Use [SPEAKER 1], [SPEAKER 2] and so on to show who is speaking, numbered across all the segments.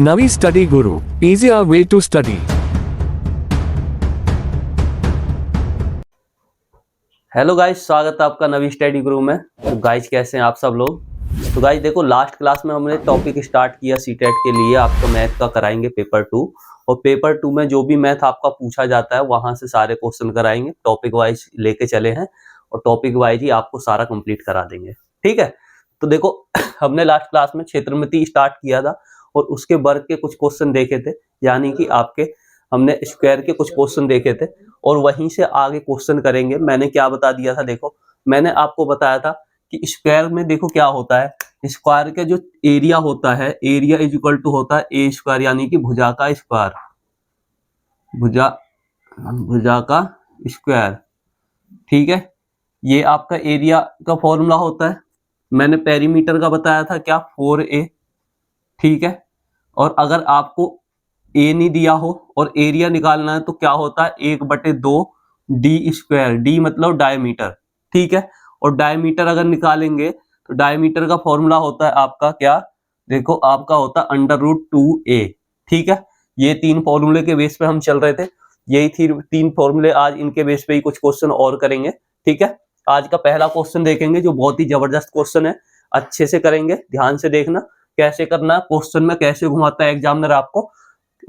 [SPEAKER 1] Navi Study Guru, easier way to study.
[SPEAKER 2] Hello guys, स्वागत है आपका नवी स्टडी गुरु में। तो गाइस कैसे हैं आप सब लोग। तो गाइस देखो, लास्ट क्लास में हमने टॉपिक स्टार्ट किया सीटेट के लिए। आपको मैथ का कराएंगे पेपर 2, और पेपर 2 में जो भी मैथ आपका पूछा जाता है वहां से सारे क्वेश्चन कराएंगे। टॉपिक वाइज लेके चले हैं और टॉपिक वाइज ही आपको सारा कंप्लीट करा देंगे, ठीक है। तो देखो हमने लास्ट क्लास में क्षेत्रमिति स्टार्ट किया था और उसके वर्ग के कुछ क्वेश्चन देखे थे, यानी कि आपके हमने स्क्वायर के कुछ क्वेश्चन देखे थे और वहीं से आगे क्वेश्चन करेंगे। मैंने क्या बता दिया था, देखो मैंने आपको बताया था कि स्क्वायर में देखो क्या होता है, स्क्वायर का जो एरिया होता है, एरिया इज इक्वल टू होता है ए स्क्वायर, यानी कि भुजा का स्क्वायर, भुजा का स्क्वायर, ठीक है। ये आपका एरिया का फॉर्मूला होता है। मैंने पेरीमीटर का बताया था क्या, 4a, ठीक है। और अगर आपको ए नहीं दिया हो और एरिया निकालना है तो क्या होता है, 1/2 डी स्क्वायर, डी मतलब डायमीटर, ठीक है। और डायमीटर अगर निकालेंगे तो डायमीटर का फॉर्मूला होता है आपका क्या, देखो आपका होता है √2a, ठीक है। ये 3 फॉर्मूले के बेस पे हम चल रहे थे, यही थी 3 फॉर्मूले। आज इनके बेस पे ही कुछ क्वेश्चन और करेंगे, ठीक है। आज का पहला क्वेश्चन देखेंगे जो बहुत ही जबरदस्त क्वेश्चन है, अच्छे से करेंगे, ध्यान से देखना कैसे करना है, क्वेश्चन में कैसे घुमाता है एग्जामिनर आपको,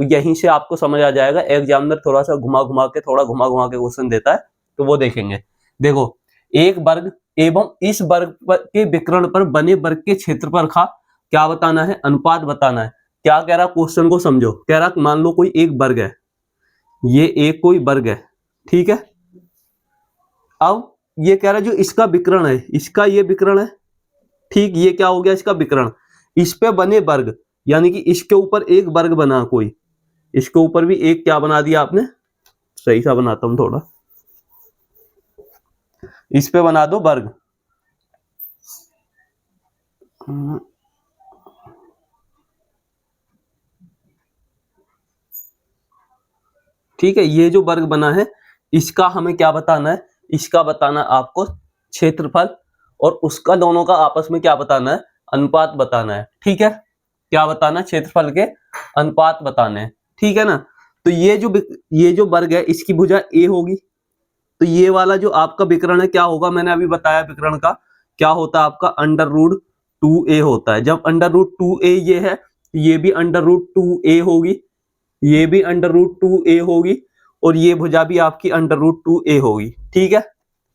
[SPEAKER 2] यहीं से आपको समझ आ जाएगा। एग्जामिनर थोड़ा सा घुमा घुमा के क्वेश्चन देता है, तो वो देखेंगे। देखो, एक वर्ग एवं इस वर्ग के विकर्ण पर बने वर्ग के क्षेत्रफल का क्या बताना है, अनुपात बताना है। क्या कह रहा, क्वेश्चन को समझो। कह रहा मान लो कोई एक वर्ग है, ये एक कोई वर्ग है, ठीक है। अब ये कह रहा है जो इसका विकर्ण है, इसका ये विकर्ण है, ठीक। ये क्या हो गया, इसका विकर्ण। इस पे बने वर्ग, यानी कि इसके ऊपर एक वर्ग बना कोई, इसके ऊपर भी एक क्या बना दिया आपने, सही सा बनाता हूं थोड़ा, इस पे बना दो वर्ग, ठीक है। ये जो वर्ग बना है इसका हमें क्या बताना है, इसका बताना आपको क्षेत्रफल, और उसका दोनों का आपस में क्या बताना है, अनुपात बताना है, ठीक है। क्या बताना है, क्षेत्रफल के अनुपात बताने हैं, ठीक है ना। तो ये जो वर्ग है इसकी भुजा ए होगी, तो ये वाला जो आपका विकर्ण है क्या होगा, मैंने अभी बताया विकर्ण का क्या होता है आपका √2a होता है। जब √2a ये है, ये भी √2a होगी, ये भी √2a होगी, और ये भुजा भी आपकी √2a होगी, ठीक है।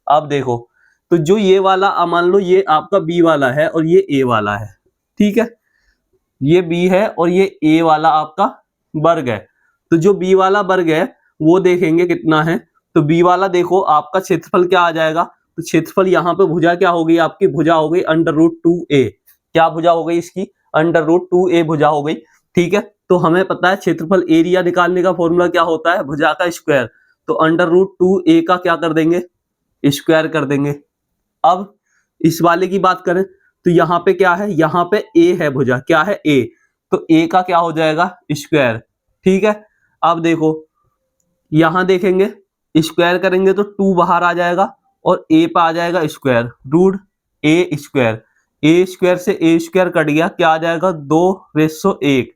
[SPEAKER 2] अब देखो, तो जो ये वाला मान लो ये आपका b वाला है और ये a वाला है, ठीक है। ये b है और ये a वाला आपका वर्ग है। तो जो b वाला वर्ग है वो देखेंगे कितना है, तो b वाला देखो आपका क्षेत्रफल क्या आ जाएगा, तो क्षेत्रफल यहाँ पे भुजा क्या हो गई, आपकी भुजा हो गई √2a। क्या भुजा हो गई इसकी, √2a भुजा हो गई, ठीक है। तो हमें पता है क्षेत्रफल, एरिया निकालने का फॉर्मूला क्या होता है, भुजा का स्क्वायर। तो √2a का क्या कर देंगे, स्क्वायर कर देंगे। अब इस वाले की बात करें तो यहाँ पे क्या है, यहाँ पे a है, भुजा क्या है a, तो a का क्या हो जाएगा, स्क्वायर, ठीक है। अब देखो यहां देखेंगे, स्क्वायर करेंगे तो 2 बाहर आ जाएगा और a पे आ जाएगा square, √a square. a square से a स्क्वायर कट गया, क्या आ जाएगा 2/1,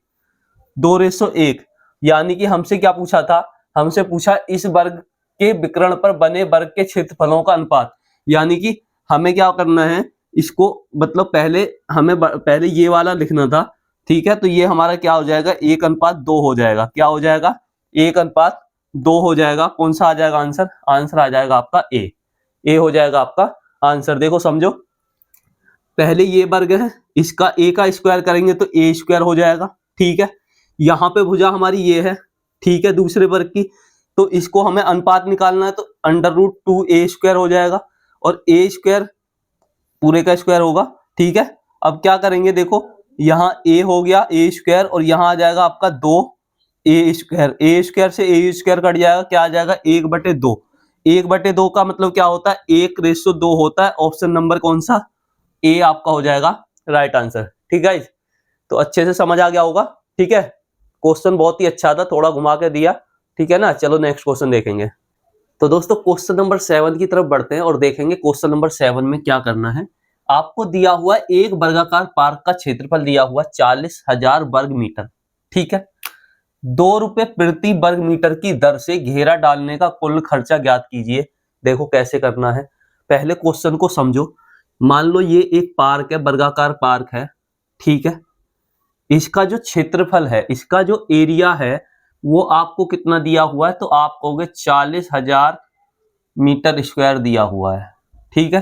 [SPEAKER 2] 2/1। यानी कि हमसे क्या पूछा था, हमसे पूछा इस वर्ग के विकर्ण पर बने वर्ग के क्षेत्रफलों का अनुपात। यानी कि हमें क्या करना है, इसको मतलब पहले ये वाला लिखना था, ठीक है। तो ये हमारा क्या हो जाएगा, 1:2 हो जाएगा। क्या हो जाएगा, 1:2 हो जाएगा। कौन सा आ जाएगा आंसर, आंसर आ जाएगा आपका ए हो जाएगा आपका आंसर। देखो समझो, पहले ये वर्ग है, इसका a का स्क्वायर करेंगे तो a स्क्वायर हो जाएगा, ठीक है। यहाँ पे भुजा हमारी ये है, ठीक है, दूसरे वर्ग की। तो इसको हमें अनुपात निकालना है, तो √2a स्क्वायर हो जाएगा, और a स्क्वायर पूरे का स्क्वायर होगा, ठीक है। अब क्या करेंगे, देखो यहाँ a हो गया a स्क्वायर, और यहाँ आ जाएगा आपका 2a स्क्वायर। a स्क्वायर से a स्क्वायर कट जाएगा, क्या आ जाएगा 1/2। 1/2 का मतलब क्या होता है, 1:2 होता है। ऑप्शन नंबर कौन सा, ए आपका हो जाएगा राइट आंसर, ठीक है। तो अच्छे से समझ आ गया होगा, ठीक है। क्वेश्चन बहुत ही अच्छा था, थोड़ा घुमा के दिया, ठीक है ना। चलो नेक्स्ट क्वेश्चन देखेंगे। तो दोस्तों क्वेश्चन नंबर 7 की तरफ बढ़ते हैं और देखेंगे क्वेश्चन नंबर 7 में क्या करना है। आपको दिया हुआ एक वर्गाकार पार्क का क्षेत्रफल दिया हुआ 40,000 वर्ग मीटर, ठीक है। 2 रुपए प्रति वर्ग मीटर की दर से घेरा डालने का कुल खर्चा ज्ञात कीजिए। देखो कैसे करना है, पहले क्वेश्चन को समझो। मान लो ये एक पार्क है, वर्गाकार पार्क है, ठीक है। इसका जो क्षेत्रफल है, इसका जो एरिया है वो आपको कितना दिया हुआ है, तो आप कहोगे 40,000 मीटर स्क्वायर दिया हुआ है, ठीक है।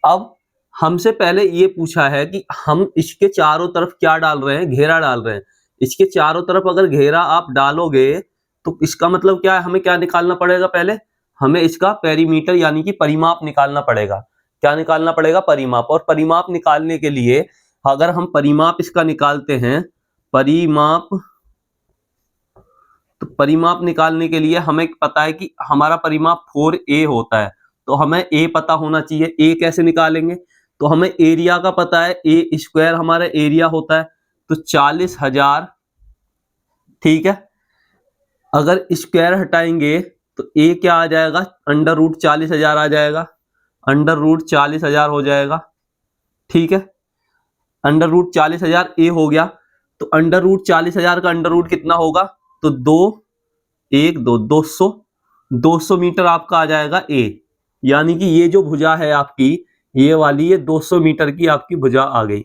[SPEAKER 2] अब हमसे पहले ये पूछा है कि हम इसके चारों तरफ क्या डाल रहे हैं, घेरा डाल रहे हैं। इसके चारों तरफ अगर घेरा आप डालोगे तो इसका मतलब क्या है, हमें क्या निकालना पड़ेगा, पहले हमें इसका पेरीमीटर यानी कि परिमाप निकालना पड़ेगा। क्या निकालना पड़ेगा, परिमाप। और परिमाप निकालने के लिए अगर हम परिमाप इसका निकालते हैं, परिमाप, तो परिमाप निकालने के लिए हमें पता है कि हमारा परिमाप 4a होता है, तो हमें a पता होना चाहिए। a कैसे निकालेंगे, तो हमें एरिया का पता है, a स्क्वायर हमारा एरिया होता है, तो 40,000, ठीक है। अगर स्क्वायर हटाएंगे तो a क्या आ जाएगा, अंडर रूट 40,000 आ जाएगा, अंडर रूट 40,000 हो जाएगा, ठीक है। अंडर रूट 40,000 a हो गया, तो अंडर रूट 40,000 का अंडर रूट कितना होगा, तो 200 मीटर आपका आ जाएगा a। यानी कि ये जो भुजा है आपकी, ये वाली, ये 200 मीटर की आपकी भुजा आ गई।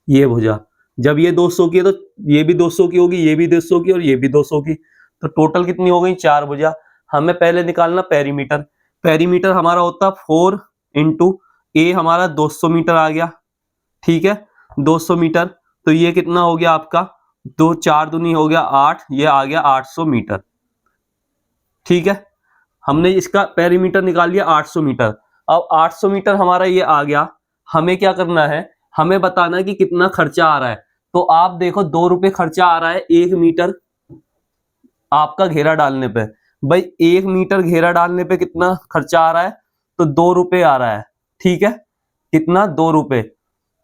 [SPEAKER 2] ये भुजा जब ये 200 की है तो ये भी 200 की होगी, ये भी 200 की और ये भी 200 की, तो टोटल कितनी हो गई, 4 भुजा। हमें पहले निकालना पेरीमीटर। पेरीमीटर हमारा होता है 4 इंटू a, हमारा 200 मीटर आ गया, ठीक है। 200 मीटर, तो ये कितना हो गया आपका, 2 4 दूनी हो गया 8, ये आ गया 800 मीटर, ठीक है। हमने इसका पेरीमीटर निकाल लिया 800 मीटर। अब 800 मीटर हमारा ये आ गया, हमें क्या करना है, हमें बताना है कि कितना खर्चा आ रहा है। तो आप देखो 2 रुपए खर्चा आ रहा है 1 मीटर आपका घेरा डालने पे। भाई 1 मीटर घेरा डालने पे कितना खर्चा आ रहा है, तो 2 रुपए आ रहा है, ठीक है। कितना, 2 रुपए।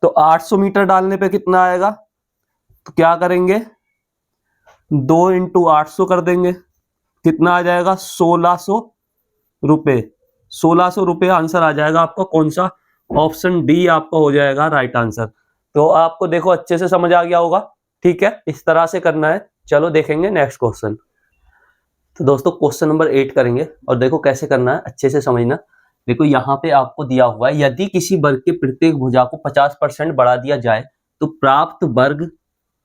[SPEAKER 2] तो 800 मीटर डालने पे कितना आएगा, तो क्या करेंगे, 2 इंटू 800 कर देंगे, कितना आ जाएगा, 1600 रुपए। 1600 रुपए आंसर आ जाएगा आपका। कौन सा, ऑप्शन डी आपका हो जाएगा राइट आंसर। तो आपको देखो अच्छे से समझ आ गया होगा, ठीक है। इस तरह से करना है। चलो देखेंगे नेक्स्ट क्वेश्चन। तो दोस्तों क्वेश्चन नंबर 8 करेंगे, और देखो कैसे करना है, अच्छे से समझना। देखो यहाँ पे आपको दिया हुआ है, यदि किसी वर्ग के प्रत्येक भुजा को 50% बढ़ा दिया जाए तो प्राप्त वर्ग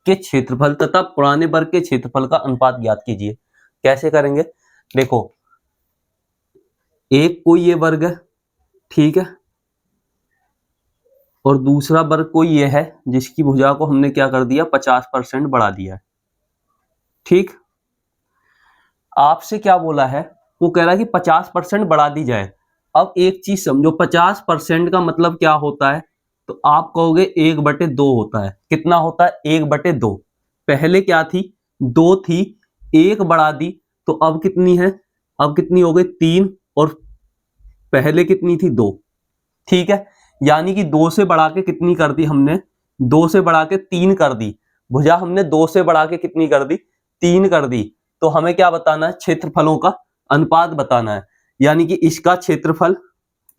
[SPEAKER 2] के क्षेत्रफल तथा पुराने वर्ग के क्षेत्रफल का अनुपात ज्ञात कीजिए। कैसे करेंगे, देखो एक कोई ये वर्ग है, ठीक है, और दूसरा वर्ग कोई ये है जिसकी भुजा को हमने क्या कर दिया, 50% बढ़ा दिया है, ठीक। आपसे क्या बोला है, वो कह रहा है कि 50% बढ़ा दी जाए। अब एक चीज समझो, 50% का मतलब क्या होता है, तो आप कहोगे 1/2 होता है। कितना होता है, 1/2। पहले क्या थी, 2 थी, 1 बढ़ा दी, तो अब कितनी है, अब कितनी हो गई, 3, और पहले कितनी थी, 2, ठीक है। यानी कि 2 से बढ़ा के कितनी कर दी हमने, 2 से बढ़ा के 3 कर दी। भुजा हमने 2 से बढ़ा के कितनी कर दी, 3 कर दी। तो हमें क्या बताना है, क्षेत्रफलों का अनुपात बताना है। यानी कि इसका क्षेत्रफल,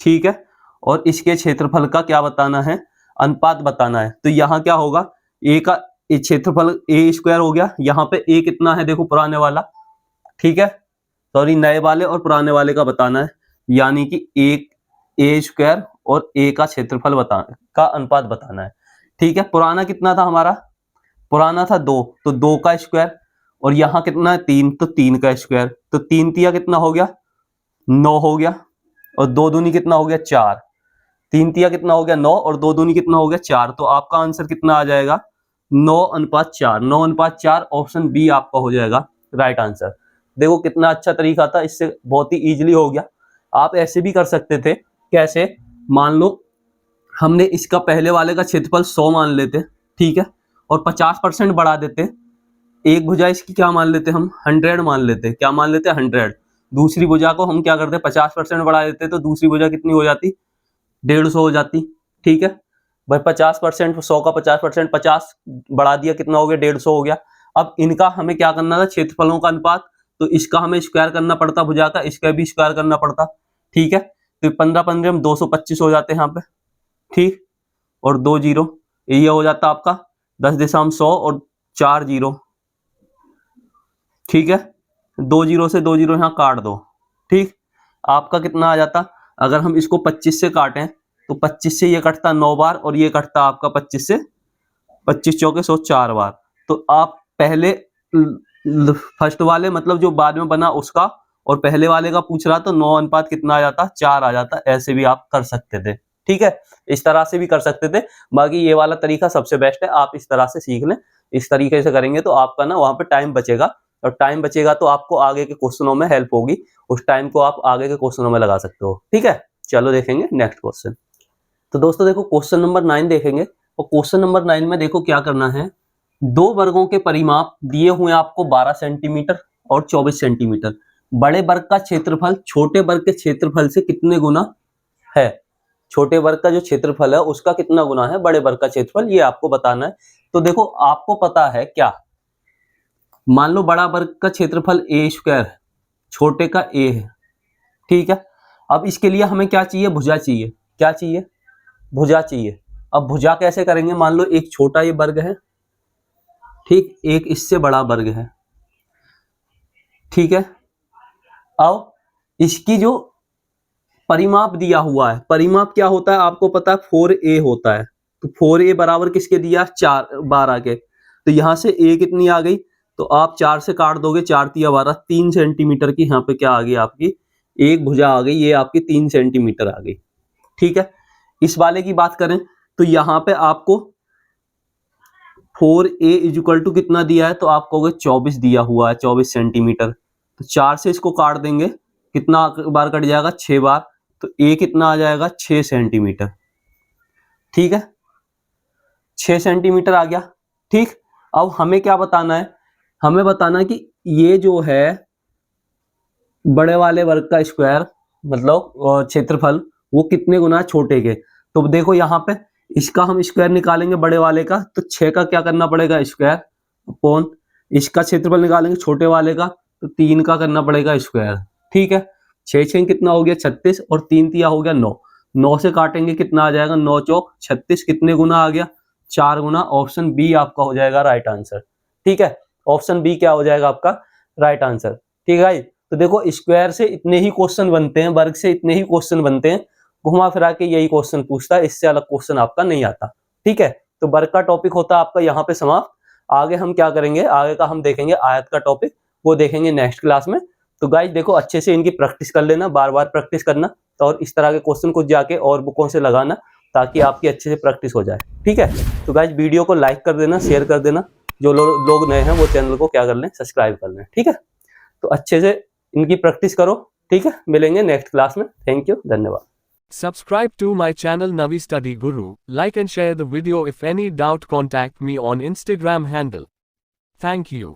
[SPEAKER 2] ठीक है, और इसके क्षेत्रफल का क्या बताना है, अनुपात बताना है। तो यहाँ क्या होगा, ए का क्षेत्रफल a स्क्वायर हो गया, यहाँ पे a कितना है, देखो पुराने वाला, ठीक है, सॉरी नए वाले और पुराने वाले का बताना है। यानी कि एक a स्क्वायर और a का क्षेत्रफल बताना का अनुपात बताना है, ठीक है। पुराना कितना था हमारा, पुराना था 2, तो 2 का स्क्वायर, और यहाँ कितना है 3, तो 3 का स्क्वायर, तो 3 तिया कितना हो गया, 9 हो गया, और 2 दूनी कितना हो गया, 4। 3 तिया कितना हो गया, 9, और 2 दूनी कितना हो गया, 4। तो आपका आंसर कितना आ जाएगा, 9:4। 9:4, ऑप्शन बी आपका हो जाएगा राइट आंसर। देखो कितना अच्छा तरीका था, इससे बहुत ही इजीली हो गया। आप ऐसे भी कर सकते थे, कैसे, मान लो हमने इसका पहले वाले का क्षेत्रफल 100 मान लेते, ठीक है, और 50% बढ़ा देते। एक भुजा इसकी क्या मान लेते, हम 100 मान लेते। क्या मान लेते, 100। दूसरी भुजा को हम क्या करते, 50% बढ़ा देते, तो दूसरी भुजा कितनी हो जाती, 150 हो जाती, ठीक है। भाई 50%, 100 का 50%, 50 बढ़ा दिया, कितना हो गया, 150 हो गया। अब इनका हमें क्या करना था, क्षेत्रफलों का अनुपात। तो इसका हमें स्क्वायर करना पड़ता भुजा का, इसका भी स्क्वायर करना पड़ता, ठीक है। तो 15 225 हो जाते हैं यहाँ पे, ठीक, और 2 जीरो, ये हो जाता आपका 10 दशमलव 100 और 4 जीरो, ठीक है, 2 जीरो से 2 जीरो यहाँ काट दो। ठीक, आपका कितना आ जाता, अगर हम इसको 25 से काटें तो 25 से ये कटता 9 बार और ये कटता आपका 25 से 25 चौके 104 बार। तो आप पहले फर्स्ट वाले मतलब जो बाद में बना उसका और पहले वाले का पूछ रहा तो 9 अनुपात कितना आ जाता, 4 आ जाता। ऐसे भी आप कर सकते थे। ठीक है, इस तरह से भी कर सकते थे। बाकी ये वाला तरीका सबसे बेस्ट है, आप इस तरह से सीख लें। इस तरीके से करेंगे तो आपका ना वहां पे टाइम बचेगा, और टाइम बचेगा तो आपको आगे के क्वेश्चनों में हेल्प होगी। उस टाइम को आप आगे के क्वेश्चनों में लगा सकते हो। ठीक है, चलो देखेंगे नेक्स्ट क्वेश्चन। तो दोस्तों देखो क्वेश्चन नंबर 9 देखेंगे, और क्वेश्चन नंबर 9 में देखो क्या करना है। दो वर्गों के परिमाप दिए हुए आपको 12 सेंटीमीटर और 24 सेंटीमीटर। बड़े वर्ग का क्षेत्रफल छोटे वर्ग के क्षेत्रफल से कितने गुना है? छोटे वर्ग का जो क्षेत्रफल है उसका कितना गुना है बड़े वर्ग का क्षेत्रफल, ये आपको बताना है। तो देखो आपको पता है क्या, मान लो बड़ा वर्ग का क्षेत्रफल ए स्क्वायर है, छोटे का ए है। ठीक है, अब इसके लिए हमें क्या चाहिए, भुजा चाहिए। क्या चाहिए, भुजा चाहिए। अब भुजा कैसे करेंगे, मान लो एक छोटा ये वर्ग है, ठीक, एक इससे बड़ा वर्ग है। ठीक है, अब इसकी जो परिमाप दिया हुआ है, परिमाप क्या होता है आपको पता है, 4a होता है। तो 4a बराबर किसके दिया, 4 12 के। तो यहां से a कितनी आ गई, तो आप 4 से काट दोगे, 4 तिया 12, 3 सेंटीमीटर की यहाँ पे क्या आ गई आपकी, एक भुजा आ गई, ये आपकी 3 सेंटीमीटर आ गई। ठीक है, इस वाले की बात करें तो यहाँ पे आपको 4a इक्वल टू कितना दिया है, तो आप कहोगे 24 दिया हुआ है, 24 सेंटीमीटर। तो 4 से इसको काट देंगे, कितना बार कट जाएगा, 6 बार। तो a कितना आ जाएगा, 6 सेंटीमीटर। ठीक है, 6 सेंटीमीटर आ गया। ठीक, अब हमें क्या बताना है, हमें बताना है कि ये जो है बड़े वाले वर्ग का स्क्वायर मतलब क्षेत्रफल वो कितने गुना है छोटे के। तो देखो यहाँ पे इसका हम स्क्वायर निकालेंगे बड़े वाले का, तो 6 का क्या करना पड़ेगा, स्क्वायर अपॉन इसका क्षेत्रफल निकालेंगे छोटे वाले का, तो 3 का करना पड़ेगा स्क्वायर। ठीक है, 6 6 कितना हो गया 36, और 3 तिया हो गया 9। 9 से काटेंगे कितना आ जाएगा, 9 चौक 36, कितने गुना आ गया, 4 गुना। ऑप्शन बी आपका हो जाएगा राइट आंसर। ठीक है, ऑप्शन बी क्या हो जाएगा आपका राइट आंसर। ठीक है भाई, तो देखो स्क्वायर से इतने ही क्वेश्चन बनते हैं, वर्ग से इतने ही क्वेश्चन बनते हैं, घुमा फिरा के यही क्वेश्चन पूछता है, इससे अलग क्वेश्चन आपका नहीं आता। ठीक है, तो वर्ग का टॉपिक होता है आपका यहाँ पे समाप्त। आगे हम क्या करेंगे, आगे का हम देखेंगे आयत का टॉपिक, वो देखेंगे नेक्स्ट क्लास में। तो गाइज देखो अच्छे से इनकी प्रैक्टिस कर लेना, बार बार प्रैक्टिस करना, तो और इस तरह के क्वेश्चन को जाके और बुकों से लगाना, ताकि आपकी अच्छे से प्रैक्टिस हो जाए। ठीक है, तो गाइज वीडियो को लाइक कर देना, शेयर कर देना, जो लोग नए हैं वो चैनल को क्या कर लें, सब्सक्राइब कर लें। ठीक है, तो अच्छे से इनकी प्रैक्टिस करो। ठीक है, मिलेंगे नेक्स्ट क्लास में। थैंक यू, धन्यवाद।
[SPEAKER 1] Subscribe to my channel Navi Study Guru. Like and share the video. If any doubt, contact me on Instagram handle. Thank you.